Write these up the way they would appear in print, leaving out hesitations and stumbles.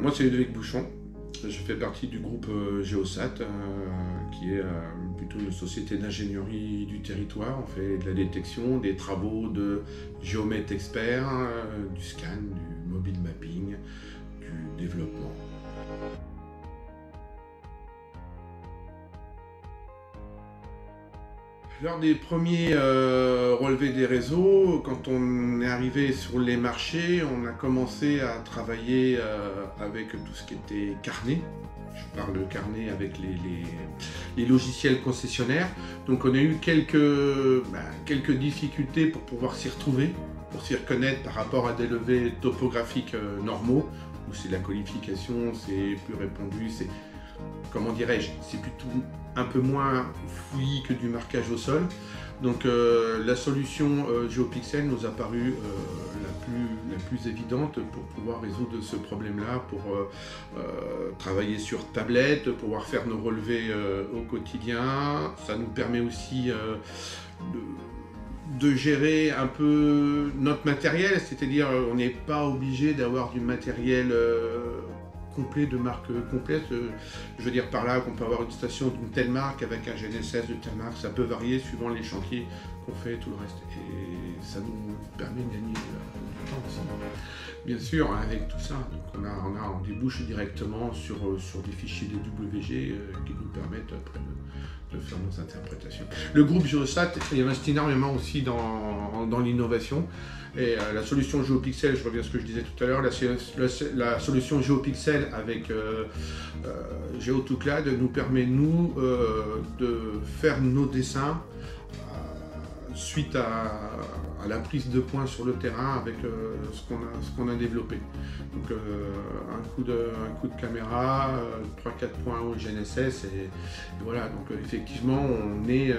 Moi, c'est Ludovic Bouchon. Je fais partie du groupe Geosat, qui est plutôt une société d'ingénierie du territoire. On fait de la détection, des travaux de géomètres experts, du scan, du mobile mapping, du développement. Lors des premiers relevés des réseaux, quand on est arrivé sur les marchés, on a commencé à travailler avec tout ce qui était carnet. Je parle de carnet avec les logiciels concessionnaires. Donc on a eu quelques difficultés pour pouvoir s'y retrouver, pour s'y reconnaître par rapport à des levés topographiques normaux, où c'est la codification, c'est plus répandu, c'est, comment dirais-je, c'est plutôt un peu moins fouillis que du marquage au sol. Donc la solution GeoPixel nous a paru la plus évidente pour pouvoir résoudre ce problème-là, pour travailler sur tablette, pouvoir faire nos relevés au quotidien. Ça nous permet aussi de gérer un peu notre matériel, c'est-à-dire on n'est pas obligé d'avoir du matériel complet, de marque complète. Je veux dire par là qu'on peut avoir une station d'une telle marque avec un GNSS de telle marque, ça peut varier suivant les chantiers qu'on fait et tout le reste. Et ça nous permet de gagner du temps aussi. Bien sûr, avec tout ça, donc on débouche directement sur des fichiers DWG qui nous permettent après de faire nos interprétations. Le groupe Geosat investit énormément aussi dans l'innovation. Et la solution GeoPixel, je reviens à ce que je disais tout à l'heure, la solution GeoPixel avec Geo2Clad nous permet, nous, de faire nos dessins suite à la prise de points sur le terrain avec ce qu'on a développé. Donc un coup de caméra, 3-4 points au GNSS et voilà, donc effectivement on est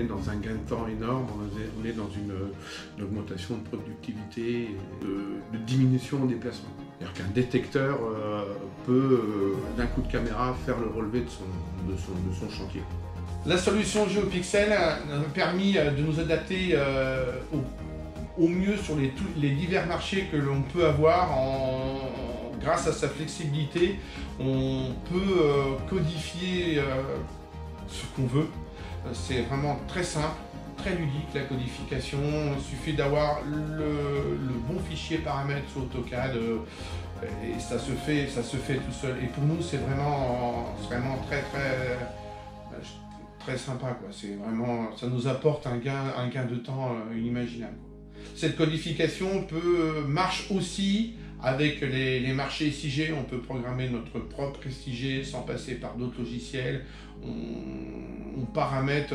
dans un gain de temps énorme, on est dans une augmentation de productivité, de diminution en déplacement. C'est-à-dire qu'un détecteur peut d'un coup de caméra faire le relevé de son chantier. La solution GeoPixel nous a permis de nous adapter au mieux sur les divers marchés que l'on peut avoir. Grâce à sa flexibilité, on peut codifier ce qu'on veut. C'est vraiment très simple, très ludique la codification. Il suffit d'avoir le bon fichier paramètre sur AutoCAD et ça se fait tout seul. Et pour nous, c'est vraiment très sympa, quoi. C'est vraiment, ça nous apporte un gain de temps inimaginable. Cette codification marche aussi avec les marchés SIG. On peut programmer notre propre SIG sans passer par d'autres logiciels. On paramètre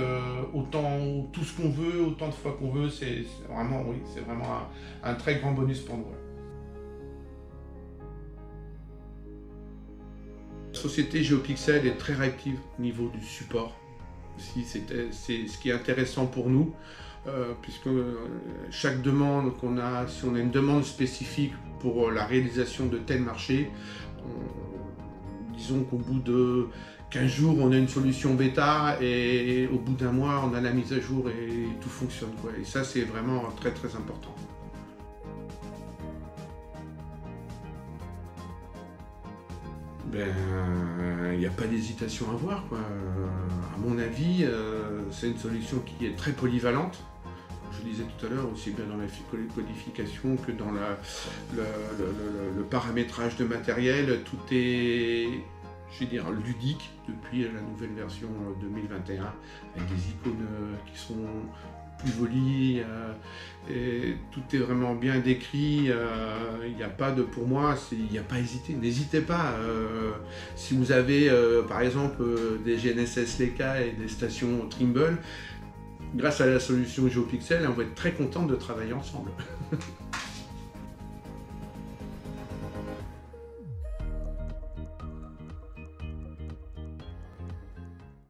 tout ce qu'on veut, autant de fois qu'on veut. C'est vraiment un très grand bonus pour nous. La société GeoPixel est très réactive au niveau du support. C'est ce qui est intéressant pour nous, puisque chaque demande qu'on a, si on a une demande spécifique pour la réalisation de tel marché, disons qu'au bout de 15 jours, on a une solution bêta et au bout d'un mois, on a la mise à jour et tout fonctionne, quoi. Et ça, c'est vraiment très important. Il n'y a pas d'hésitation à avoir, quoi. À mon avis, c'est une solution qui est très polyvalente. Je le disais tout à l'heure, aussi bien dans la codification que dans le paramétrage de matériel. Tout est, je vais dire, ludique depuis la nouvelle version 2021, avec des icônes qui sont plus jolies, et tout est vraiment bien décrit. Il n'y a pas de, pour moi, il n'y a pas à hésiter. N'hésitez pas. Si vous avez par exemple des GNSS Leica et des stations Trimble, grâce à la solution GeoPixel, on va être très content de travailler ensemble.